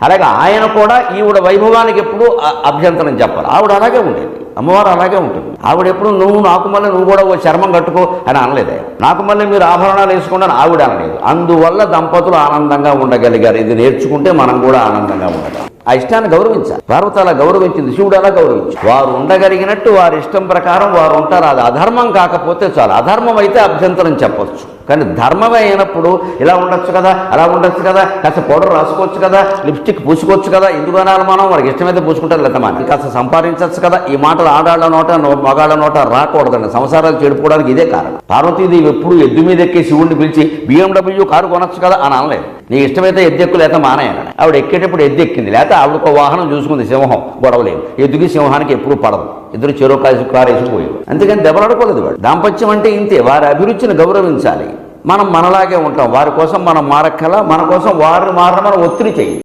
అలాగే ఆయన కూడా ఈవిడ వైభవానికి ఎప్పుడు అభ్యంతరం చెప్పాలి. ఆవిడ అలాగే ఉండేది, అమ్మవారు అలాగే ఉంటుంది. ఆవిడ ఎప్పుడు నువ్వు నాకు మళ్ళీ నువ్వు కూడా ఓ చర్మం కట్టుకో అని అనలేదే, నాకు మళ్ళీ మీరు ఆభరణాలు వేసుకుంటే ఆవిడ అనలేదు. అందువల్ల దంపతులు ఆనందంగా ఉండగలిగారు. ఇది నేర్చుకుంటే మనం కూడా ఆనందంగా ఉండగలం. ఆ ఇష్టాన్ని గౌరవించాలి. పార్వతి అలా గౌరవించింది, శివుడు అలా గౌరవించి వారు ఉండగలిగినట్టు వారి ఇష్టం ప్రకారం వారు ఉంటారు. అది అధర్మం కాకపోతే చాలు. అధర్మం అయితే అభ్యంతరం చెప్పొచ్చు, కానీ ధర్మమే అయినప్పుడు ఇలా ఉండొచ్చు కదా, అలా ఉండొచ్చు కదా, కాస్త పౌడర్ రాసుకోవచ్చు కదా, లిప్స్టిక్ పూసుకోవచ్చు కదా, ఎందుకు అనాలి మనం? వారికి ఇష్టమైతే పూసుకుంటారు, లేదా మనం కాస్త సంపాదించవచ్చు కదా. ఈ మాటలు ఆడాళ్ళ నోట మగాళ్ళ నోట రాకూడదండి. సంసారాలు చెడిపోవడానికి ఇదే కారణం. పార్వతీదేవి ఎప్పుడు ఎద్దు మీద ఎక్కి శివుడిని పిలిచి BMW కారు కొనొచ్చు కదా అని అనలేదు. నీ ఇష్టమైతే ఎద్దెక్కు లేక మానేయాలని. ఆవిడ ఎక్కేటప్పుడు ఎద్దు ఎక్కింది, లేకపోతే ఆవిడకు వాహనం చూసుకుంది. సింహం గొడవలేదు, ఎద్దుకి సింహానికి ఎప్పుడు పడదు. ఇద్దరు చెరో కారు వేసిపోయారు. అందుకని దెబ్బలాడుకోలేదు. వాడు దాంపత్యం అంటే ఇంతే. వారి అభిరుచిని గౌరవించాలి. మనం మనలాగే ఉంటాం. వారి కోసం మనం మారక్కల, మన కోసం వారిని మారడం మనం ఒత్తిడి చేయాలి.